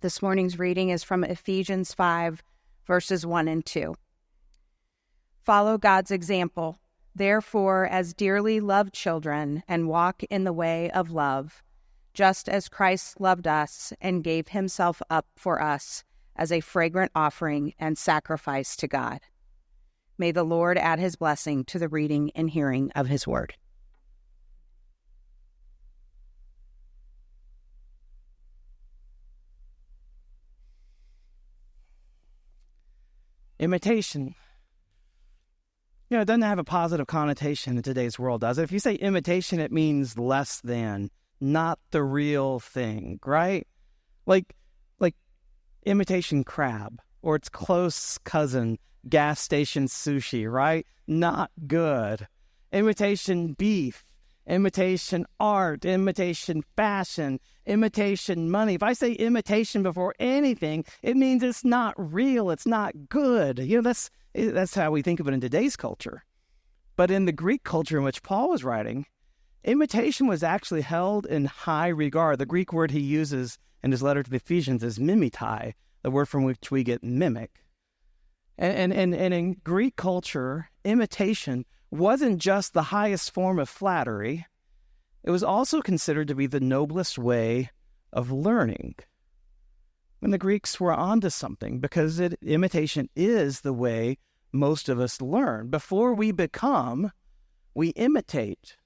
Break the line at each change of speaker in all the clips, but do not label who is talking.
This morning's reading is from Ephesians 5, verses 1 and 2. Follow God's example, therefore, as dearly loved children, and walk in the way of love, just as Christ loved us and gave himself up for us as a fragrant offering and sacrifice to God. May the Lord add his blessing to the reading and hearing of his word.
Imitation. It doesn't have a positive connotation in today's world, does it? If you say imitation, it means less than, not the real thing, right? Like imitation crab or its close cousin, gas station sushi, right? Not good. Imitation beef, imitation art, imitation fashion, imitation money. If I say imitation before anything, it means it's not real, it's not good. That's how we think of it in today's culture. But in the Greek culture in which Paul was writing, imitation was actually held in high regard. The Greek word he uses in his letter to the Ephesians is mimitai, the word from which we get mimic. And in Greek culture, imitation wasn't just the highest form of flattery. It was also considered to be the noblest way of learning. And the Greeks were onto something, because imitation is the way most of us learn. Before we become, we imitate.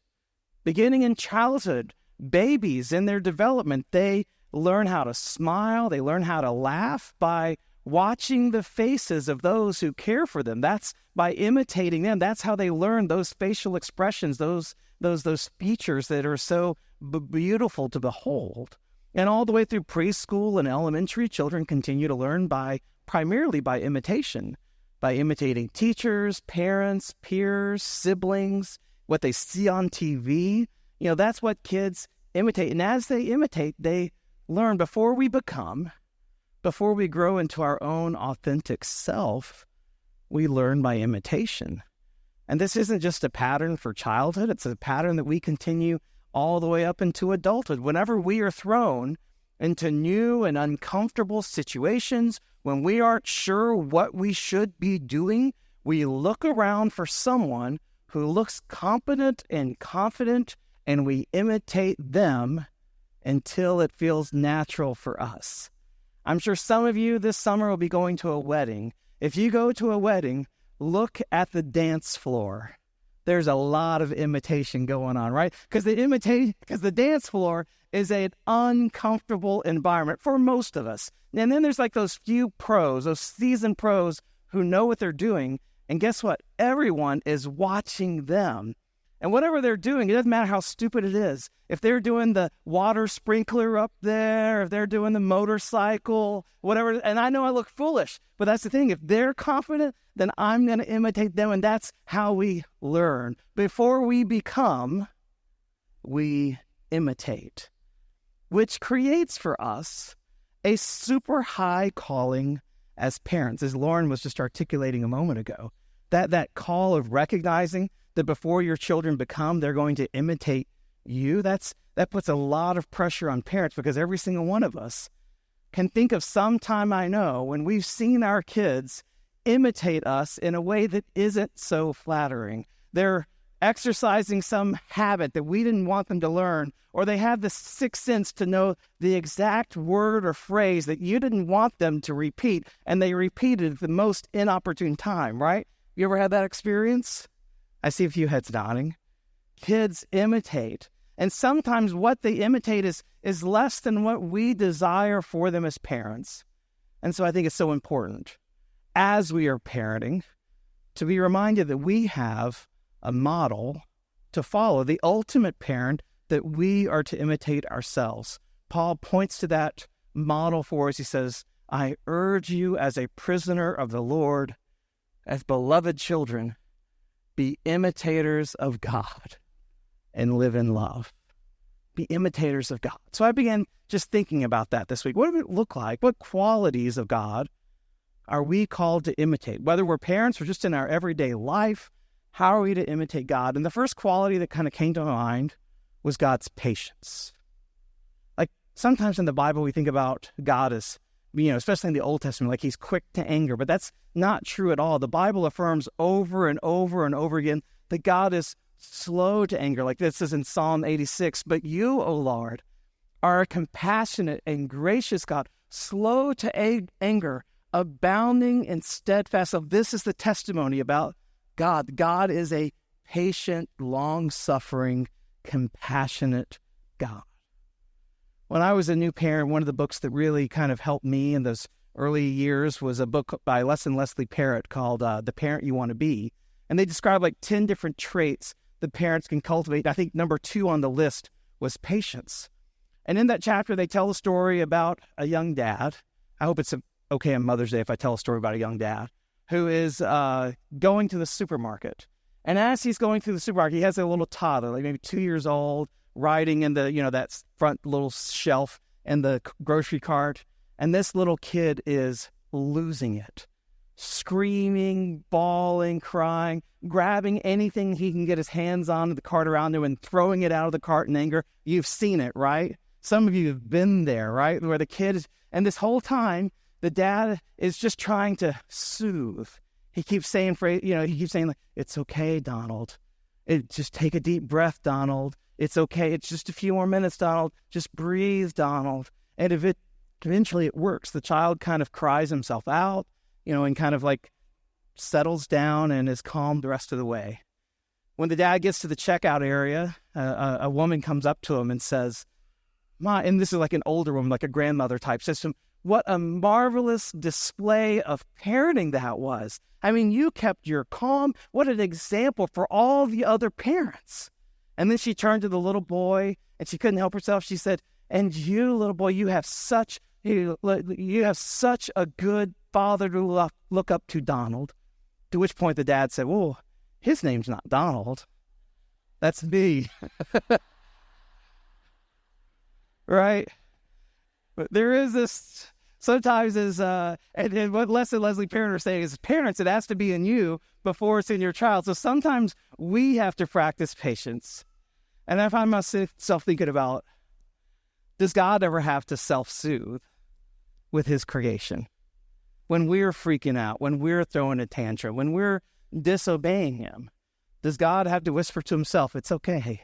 Beginning in childhood, babies in their development, they learn how to smile, they learn how to laugh by watching the faces of those who care for them. That's by imitating them. That's how they learn those facial expressions, those features that are so beautiful to behold. And all the way through preschool and elementary, children continue to learn primarily by imitation, by imitating teachers, parents, peers, siblings, what they see on TV. That's what kids imitate. And as they imitate, they learn. Before we grow into our own authentic self, we learn by imitation. And this isn't just a pattern for childhood. It's a pattern that we continue all the way up into adulthood. Whenever we are thrown into new and uncomfortable situations, when we aren't sure what we should be doing, we look around for someone who looks competent and confident, and we imitate them until it feels natural for us. I'm sure some of you this summer will be going to a wedding. If you go to a wedding, look at the dance floor. There's a lot of imitation going on, right? Because the dance floor is an uncomfortable environment for most of us. And then there's those few pros, those seasoned pros who know what they're doing. And guess what? Everyone is watching them. And whatever they're doing, it doesn't matter how stupid it is. If they're doing the water sprinkler up there, if they're doing the motorcycle, whatever, and I know I look foolish, but that's the thing. If they're confident, then I'm going to imitate them, and that's how we learn. Before we become, we imitate, which creates for us a super high calling as parents, as Lauren was just articulating a moment ago. That call of recognizing that before your children become, they're going to imitate you. That puts a lot of pressure on parents, because every single one of us can think of some time, I know, when we've seen our kids imitate us in a way that isn't so flattering. They're exercising some habit that we didn't want them to learn, or they have the sixth sense to know the exact word or phrase that you didn't want them to repeat, and they repeated at the most inopportune time, right? You ever had that experience? I see a few heads nodding. Kids imitate. And sometimes what they imitate is less than what we desire for them as parents. And so I think it's so important, as we are parenting, to be reminded that we have a model to follow, the ultimate parent that we are to imitate ourselves. Paul points to that model for us. He says, I urge you as a prisoner of the Lord, as beloved children, be imitators of God and live in love. Be imitators of God. So I began just thinking about that this week. What does it look like? What qualities of God are we called to imitate? Whether we're parents or just in our everyday life, how are we to imitate God? And the first quality that kind of came to my mind was God's patience. sometimes in the Bible we think about God as, especially in the Old Testament, like he's quick to anger, but that's not true at all. The Bible affirms over and over and over again that God is slow to anger. Like this is in Psalm 86, but you, O Lord, are a compassionate and gracious God, slow to anger, abounding in steadfast love. This is the testimony about God. God is a patient, long-suffering, compassionate God. When I was a new parent, one of the books that really kind of helped me in those early years was a book by Les and Leslie Parrott called The Parent You Want to Be. And they describe like 10 different traits that parents can cultivate. I think number 2 on the list was patience. And in that chapter, they tell a story about a young dad. I hope it's okay on Mother's Day if I tell a story about a young dad who is going to the supermarket. And as he's going through the supermarket, he has a little toddler, like maybe 2 years old, riding in the, that front little shelf in the grocery cart. And this little kid is losing it, screaming, bawling, crying, grabbing anything he can get his hands on in the cart around him and throwing it out of the cart in anger. You've seen it, right? Some of you have been there, right? Where the kid is, and this whole time, the dad is just trying to soothe. He keeps saying, like, it's okay, Donald. Just take a deep breath, Donald. It's okay. It's just a few more minutes, Donald. Just breathe, Donald. And eventually it works. The child kind of cries himself out, and kind of like settles down and is calm the rest of the way. When the dad gets to the checkout area, a woman comes up to him and says, and this is like an older woman, like a grandmother type system, what a marvelous display of parenting that was. I mean, you kept your calm. What an example for all the other parents. And then she turned to the little boy, and she couldn't help herself. She said, and you, little boy, you have such a good father to look up to, Donald. To which point the dad said, well, his name's not Donald. That's me. Right? But there is this, sometimes and what Les and Leslie Parrott are saying is, parents, it has to be in you before it's in your child. So sometimes we have to practice patience. And I find myself thinking about, does God ever have to self-soothe with his creation? When we're freaking out, when we're throwing a tantrum, when we're disobeying him, does God have to whisper to himself, it's okay.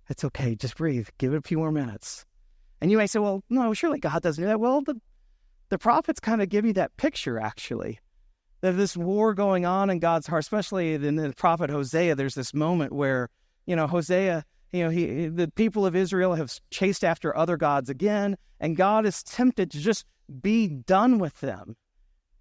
It's okay. Just breathe. Give it a few more minutes. And you may say, well, no, surely God doesn't do that. Well, the prophets kind of give you that picture, actually. That this war going on in God's heart, especially in the prophet Hosea, there's this moment where, Hosea, the people of Israel have chased after other gods again, and God is tempted to just be done with them.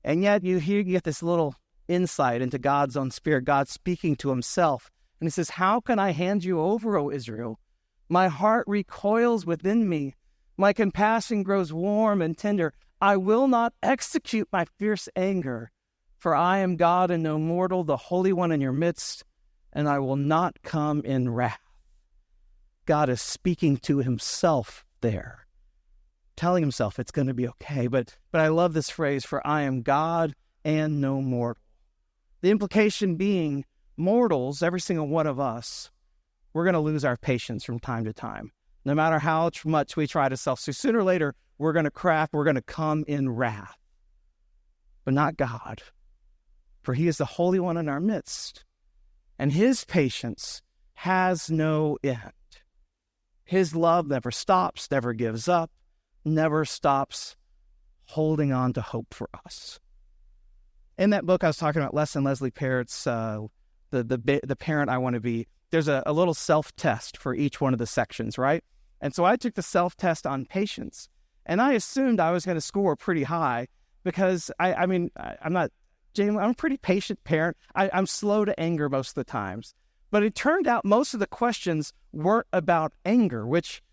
And yet you get this little insight into God's own spirit, God speaking to himself. And he says, how can I hand you over, O Israel? My heart recoils within me. My compassion grows warm and tender. I will not execute my fierce anger, for I am God and no mortal, the Holy One in your midst, and I will not come in wrath. God is speaking to himself there, telling himself it's going to be okay. But I love this phrase, for I am God and no mortal. The implication being, mortals, every single one of us, we're going to lose our patience from time to time. No matter how much we try to self-soothe, sooner or later, we're going to crack, we're going to come in wrath. But not God, for he is the Holy One in our midst. And his patience has no end. His love never stops, never gives up, never stops holding on to hope for us. In that book I was talking about, Les and Leslie Parrott's the Parent I Want to Be, there's a little self-test for each one of the sections, right? And so I took the self-test on patience, and I assumed I was going to score pretty high because, I'm a pretty patient parent. I'm slow to anger most of the times. But it turned out most of the questions weren't about anger,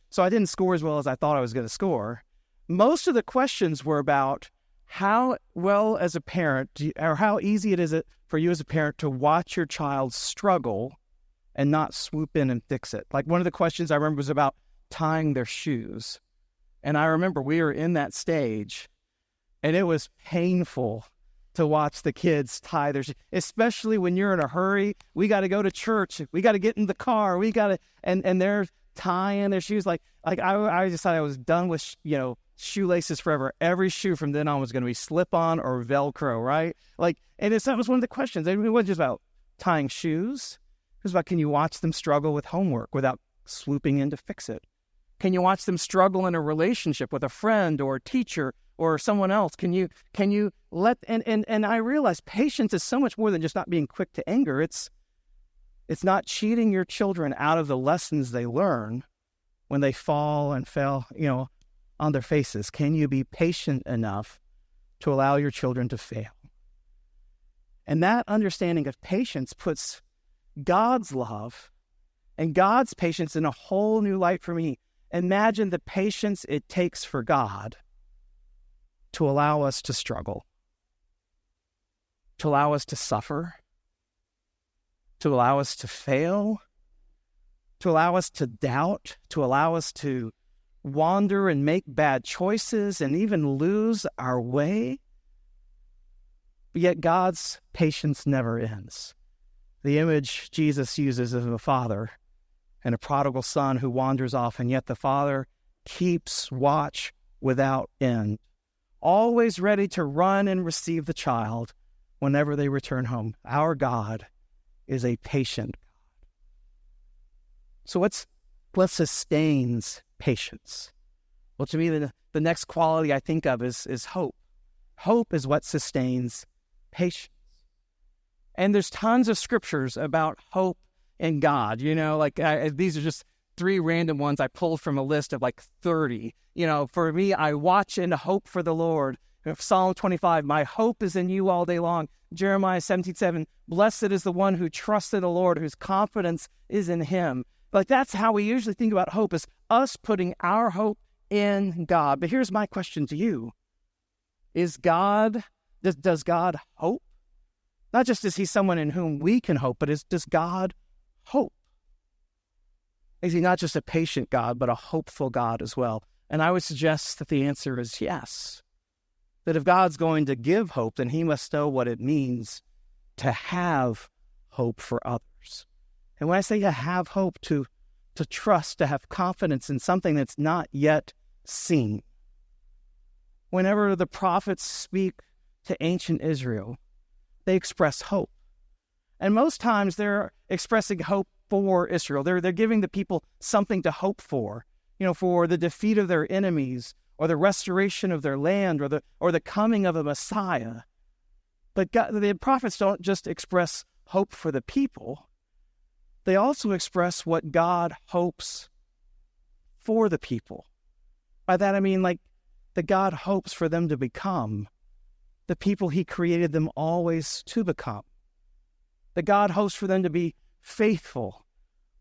so I didn't score as well as I thought I was going to score. Most of the questions were about how well as a parent, or how easy it is for you as a parent to watch your child struggle and not swoop in and fix it. Like one of the questions I remember was about tying their shoes. And I remember we were in that stage, and it was painful to watch the kids tie their shoes, especially when you're in a hurry. We got to go to church. We got to get in the car. We got to, and they're tying their shoes. Like I decided I was done with, shoelaces forever. Every shoe from then on was going to be slip-on or Velcro, right? And that was one of the questions. It wasn't just about tying shoes. It was about, can you watch them struggle with homework without swooping in to fix it? Can you watch them struggle in a relationship with a friend or a teacher or someone else? Can you let, and I realized patience is so much more than just not being quick to anger. It's not cheating your children out of the lessons they learn when they fall and fell, on their faces. Can you be patient enough to allow your children to fail? And that understanding of patience puts God's love and God's patience in a whole new light for me. Imagine the patience it takes for God to allow us to struggle, to allow us to suffer, to allow us to fail, to allow us to doubt, to allow us to wander and make bad choices and even lose our way. But yet God's patience never ends. The image Jesus uses is of a father and a prodigal son who wanders off, and yet the father keeps watch without end, always ready to run and receive the child whenever they return home. Our God is a patient God. So what sustains patience? Well, to me, the next quality I think of is hope. Hope is what sustains patience. And there's tons of scriptures about hope in God. These are just 3 random ones I pulled from a list of 30. For me, I watch and hope for the Lord. Psalm 25, my hope is in you all day long. Jeremiah 17:7, blessed is the one who trusts in the Lord, whose confidence is in him. That's how we usually think about hope, is us putting our hope in God. But here's my question to you. Does God hope? Not just is he someone in whom we can hope, but does God hope? Is he not just a patient God, but a hopeful God as well? And I would suggest that the answer is yes. That if God's going to give hope, then he must know what it means to have hope for others. And when I say to have hope, to trust, to have confidence in something that's not yet seen. Whenever the prophets speak to ancient Israel, they express hope. And most times they're expressing hope for Israel. They're giving the people something to hope for, for the defeat of their enemies, or the restoration of their land, or the coming of a Messiah. But the prophets don't just express hope for the people. They also express what God hopes for the people. By that I mean that God hopes for them to become the people he created them always to become. That God hopes for them to be faithful.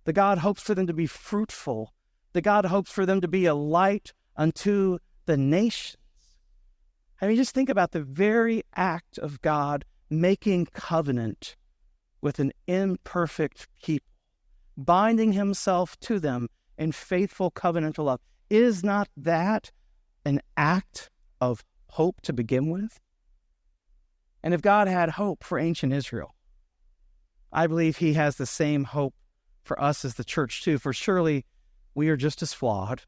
That God hopes for them to be fruitful. That God hopes for them to be a light unto the nations. I mean, just think about the very act of God making covenant with an imperfect people, binding himself to them in faithful covenantal love. Is not that an act of hope to begin with? And if God had hope for ancient Israel, I believe he has the same hope for us as the church too. For surely we are just as flawed,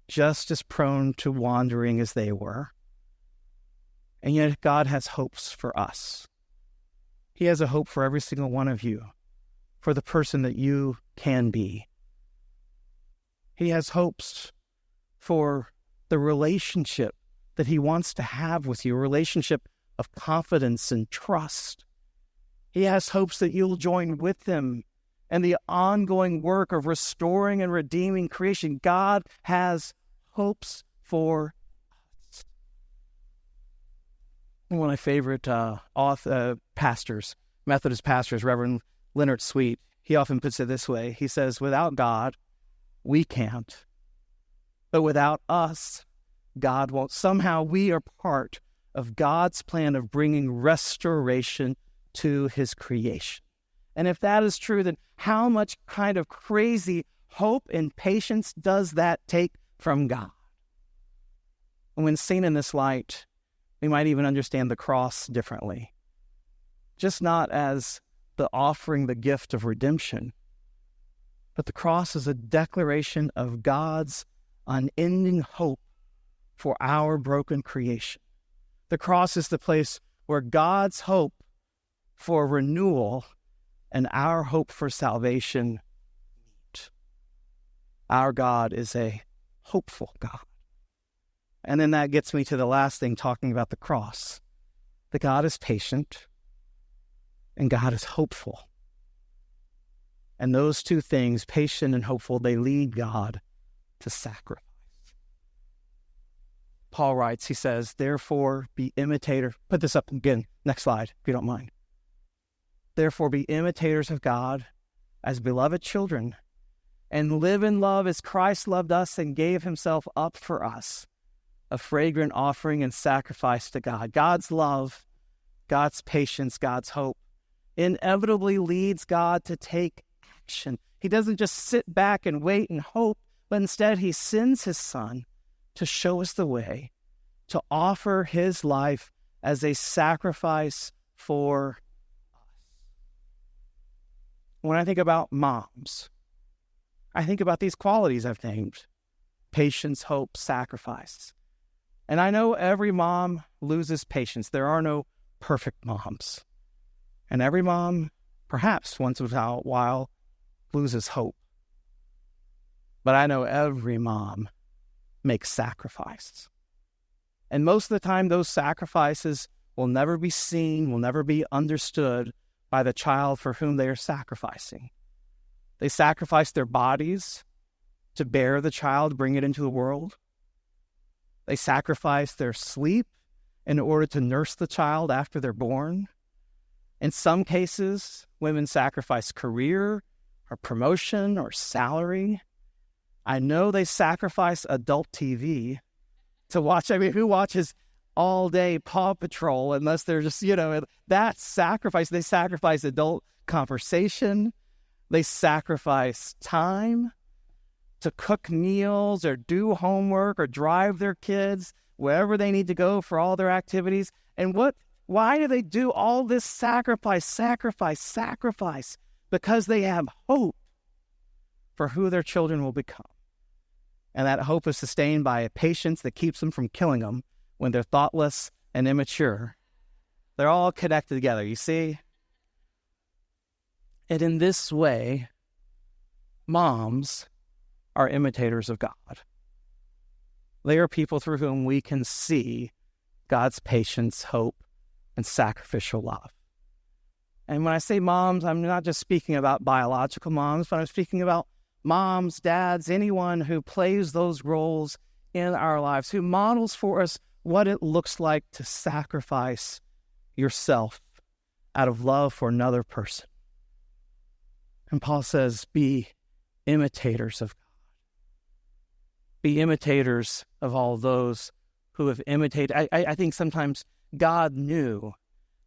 just as prone to wandering as they were. And yet God has hopes for us. He has a hope for every single one of you, for the person that you can be. He has hopes for the relationship that he wants to have with you, a relationship of confidence and trust. He has hopes that you'll join with him in the ongoing work of restoring and redeeming creation. God has hopes for us. One of my favorite pastors, Methodist pastors, Reverend Leonard Sweet, he often puts it this way. He says, without God, we can't. But without us, God won't. Somehow we are part of God's plan of bringing restoration to his creation. And if that is true, then how much kind of crazy hope and patience does that take from God? And when seen in this light, we might even understand the cross differently. Just not as the offering, the gift of redemption, But the cross is a declaration of God's unending hope for our broken creation. The cross is the place where God's hope for renewal and our hope for salvation meet. Our God is a hopeful God. And then that gets me to the last thing, talking about the cross. That God is patient and God is hopeful. And those two things, patient and hopeful, they lead God to sacrifice. Paul writes, he says, therefore be imitators. Put this up again, next slide, if you don't mind. Therefore be imitators of God as beloved children, and live in love as Christ loved us and gave himself up for us, a fragrant offering and sacrifice to God. God's love, God's patience, God's hope inevitably leads God to take action. He doesn't just sit back and wait and hope, but instead he sends his Son to show us the way, to offer his life as a sacrifice for us. When I think about moms, I think about these qualities I've named: patience, hope, sacrifice. And I know every mom loses patience. There are no perfect moms. And every mom, perhaps once in a while, loses hope. But I know every mom makes sacrifices. And most of the time, those sacrifices will never be seen, will never be understood by the child for whom they are sacrificing. They sacrifice their bodies to bear the child, bring it into the world. They sacrifice their sleep in order to nurse the child after they're born. In some cases, women sacrifice career or promotion or salary. I know they sacrifice adult TV to watch. I mean, who watches all day Paw Patrol unless they're just, that sacrifice. They sacrifice adult conversation. They sacrifice time to cook meals or do homework or drive their kids wherever they need to go for all their activities. And why do they do all this sacrifice? Because they have hope for who their children will become. And that hope is sustained by a patience that keeps them from killing them when they're thoughtless and immature. They're all connected together, you see? And in this way, moms are imitators of God. They are people through whom we can see God's patience, hope, and sacrificial love. And when I say moms, I'm not just speaking about biological moms, but I'm speaking about moms, dads, anyone who plays those roles in our lives, who models for us what it looks like to sacrifice yourself out of love for another person. And Paul says, be imitators of God. Be imitators of all those who have imitated. I think sometimes God knew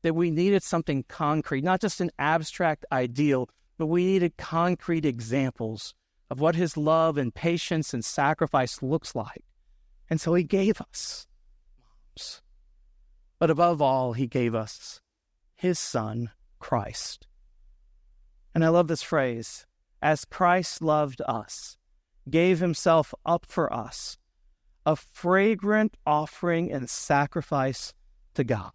that we needed something concrete, not just an abstract ideal, but we needed concrete examples of what his love and patience and sacrifice looks like. And so he gave us moms. But above all, he gave us his Son, Christ. And I love this phrase, as Christ loved us, gave himself up for us, a fragrant offering and sacrifice to God.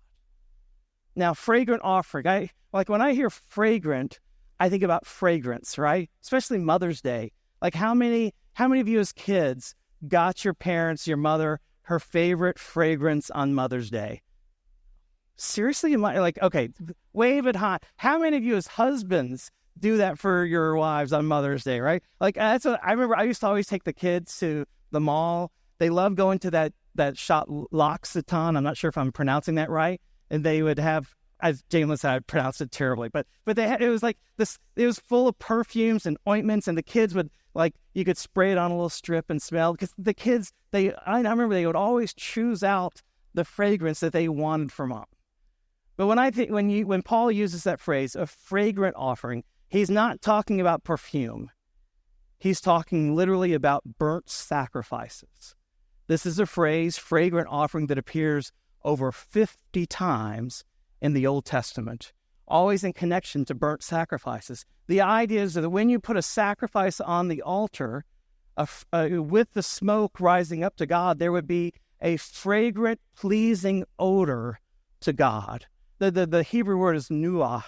Now, fragrant offering, when I hear fragrant, I think about fragrance, right? Especially Mother's Day. Like how many of you as kids got your parents, your mother, her favorite fragrance on Mother's Day? Seriously? Okay, wave it high. How many of you as husbands do that for your wives on Mother's Day, right? That's what I remember. I used to always take the kids to the mall. They love going to that shop, L'Occitane. I'm not sure if I'm pronouncing that right. And they would have, as Jalen said, I pronounced it terribly, but it was like this. It was full of perfumes and ointments, and the kids would you could spray it on a little strip and smell, because the kids I remember they would always choose out the fragrance that they wanted for mom. But when Paul uses that phrase, a fragrant offering, he's not talking about perfume. He's talking literally about burnt sacrifices. This is a phrase, fragrant offering, that appears over 50 times in the Old Testament. always in connection to burnt sacrifices. The idea is that when you put a sacrifice on the altar, with the smoke rising up to God, there would be a fragrant, pleasing odor to God. The Hebrew word is nuah,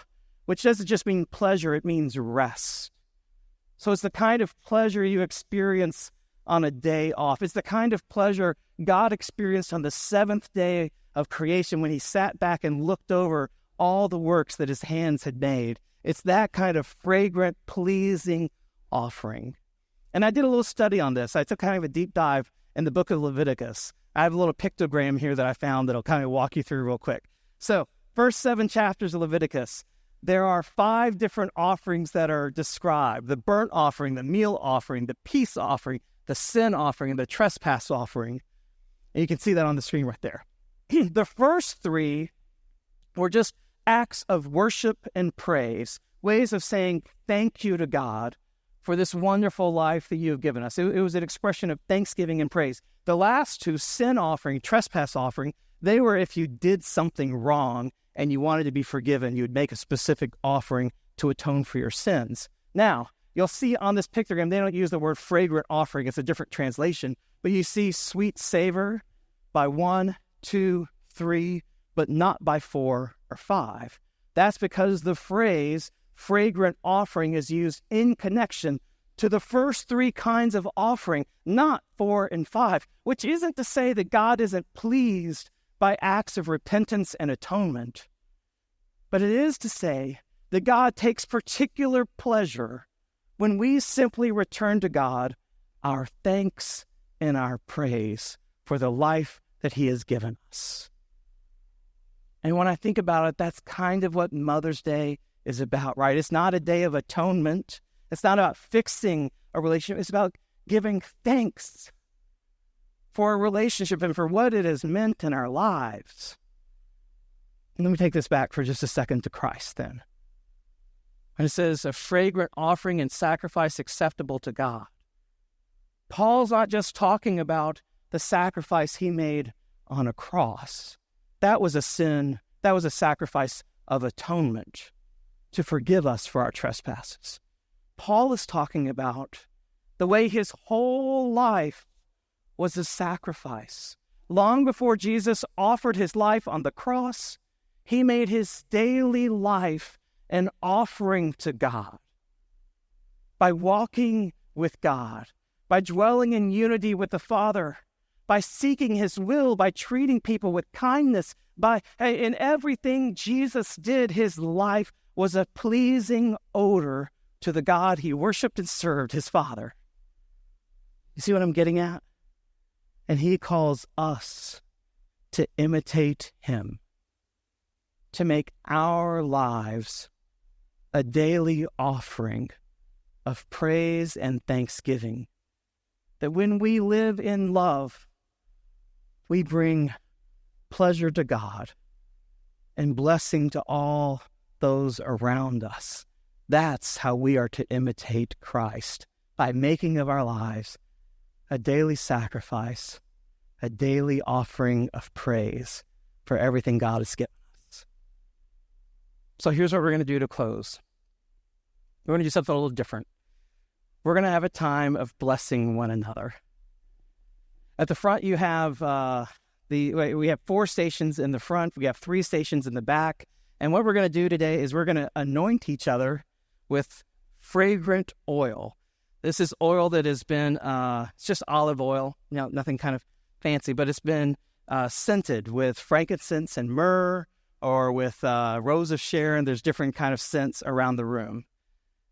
which doesn't just mean pleasure, it means rest. So it's the kind of pleasure you experience on a day off. It's the kind of pleasure God experienced on the seventh day of creation when he sat back and looked over all the works that his hands had made. It's that kind of fragrant, pleasing offering. And I did a little study on this. I took kind of a deep dive in the book of Leviticus. I have a little pictogram here that I found that'll kind of walk you through real quick. So, first 7 chapters of Leviticus, there are 5 different offerings that are described: the burnt offering, the meal offering, the peace offering, the sin offering, and the trespass offering. And you can see that on the screen right there. The first 3 were just acts of worship and praise, ways of saying thank you to God for this wonderful life that you have given us. It was an expression of thanksgiving and praise. The last 2, sin offering, trespass offering, they were if you did something wrong and you wanted to be forgiven, you would make a specific offering to atone for your sins. Now, you'll see on this pictogram, they don't use the word fragrant offering. It's a different translation. But you see sweet savor by 1, 2, 3, but not by 4 or 5. That's because the phrase fragrant offering is used in connection to the first 3 kinds of offering, not 4 and 5, which isn't to say that God isn't pleased by acts of repentance and atonement, but it is to say that God takes particular pleasure when we simply return to God our thanks and our praise for the life that he has given us. And when I think about it, that's kind of what Mother's Day is about, right? It's not a day of atonement. It's not about fixing a relationship. It's about giving thanks for a relationship and for what it has meant in our lives. And let me take this back for just a second to Christ then. And it says, a fragrant offering and sacrifice acceptable to God. Paul's not just talking about the sacrifice he made on a cross. That was a sin. That was a sacrifice of atonement to forgive us for our trespasses. Paul is talking about the way his whole life was a sacrifice. Long before Jesus offered his life on the cross, he made his daily life an offering to God. By walking with God, by dwelling in unity with the Father, by seeking his will, by treating people with kindness, in everything Jesus did, his life was a pleasing odor to the God he worshiped and served, his Father. You see what I'm getting at? And he calls us to imitate him, to make our lives a daily offering of praise and thanksgiving. That when we live in love, we bring pleasure to God and blessing to all those around us. That's how we are to imitate Christ, by making of our lives a daily sacrifice, a daily offering of praise for everything God has given us. So here's what we're going to do to close. We're going to do something a little different. We're going to have a time of blessing one another. At the front, you have we have 4 stations in the front. We have 3 stations in the back. And what we're going to do today is we're going to anoint each other with fragrant oil. This is oil that has been, it's just olive oil, nothing kind of fancy, but it's been scented with frankincense and myrrh, or with rose of Sharon. There's different kind of scents around the room.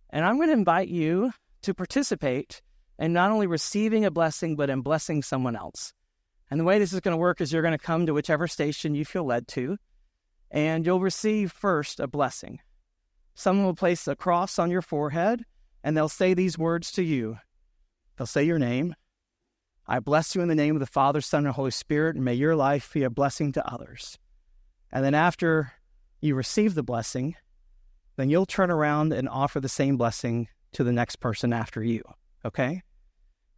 And I'm going to invite you to participate in not only receiving a blessing, but in blessing someone else. And the way this is going to work is you're going to come to whichever station you feel led to, and you'll receive first a blessing. Someone will place a cross on your forehead, and they'll say these words to you. They'll say your name. I bless you in the name of the Father, Son, and Holy Spirit, and may your life be a blessing to others. And then after you receive the blessing, then you'll turn around and offer the same blessing to the next person after you, okay?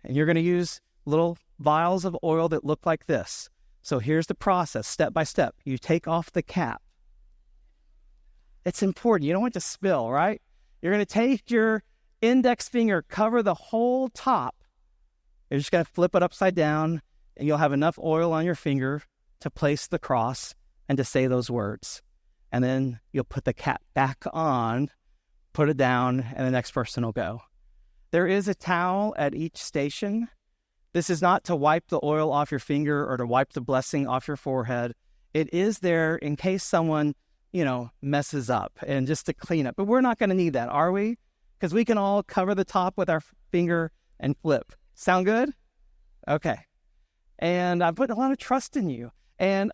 And you're going to use little vials of oil that look like this. So here's the process, step by step. You take off the cap. It's important. You don't want it to spill, right? You're going to take your index finger, cover the whole top. You're just going to flip it upside down, and you'll have enough oil on your finger to place the cross and to say those words. And then you'll put the cap back on, put it down, and the next person will go. There is a towel at each station. This is not to wipe the oil off your finger or to wipe the blessing off your forehead. It is there in case someone, messes up and just to clean up. But we're not going to need that, are we? Because we can all cover the top with our finger and flip. Sound good? Okay. And I'm putting a lot of trust in you. And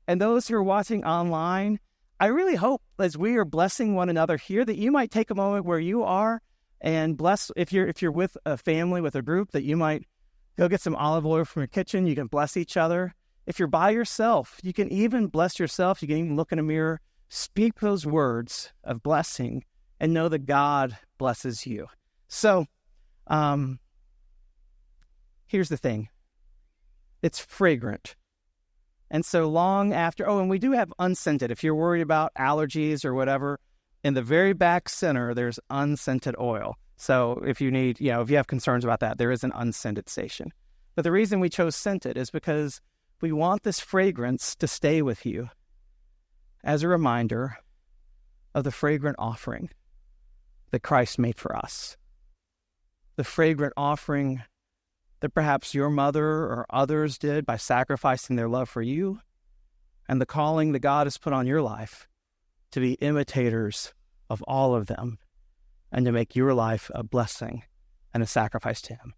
those who are watching online, I really hope as we are blessing one another here that you might take a moment where you are and bless, if you're with a family, with a group, that you might go get some olive oil from your kitchen. You can bless each other. If you're by yourself, you can even bless yourself. You can even look in a mirror, speak those words of blessing, and know that God blesses you. So, here's the thing. It's fragrant. And so long after, and we do have unscented. If you're worried about allergies or whatever, in the very back center, there's unscented oil. So if you need, if you have concerns about that, there is an unscented station. But the reason we chose scented is because we want this fragrance to stay with you as a reminder of the fragrant offering that Christ made for us. The fragrant offering that perhaps your mother or others did by sacrificing their love for you, and the calling that God has put on your life to be imitators of all of them and to make your life a blessing and a sacrifice to Him.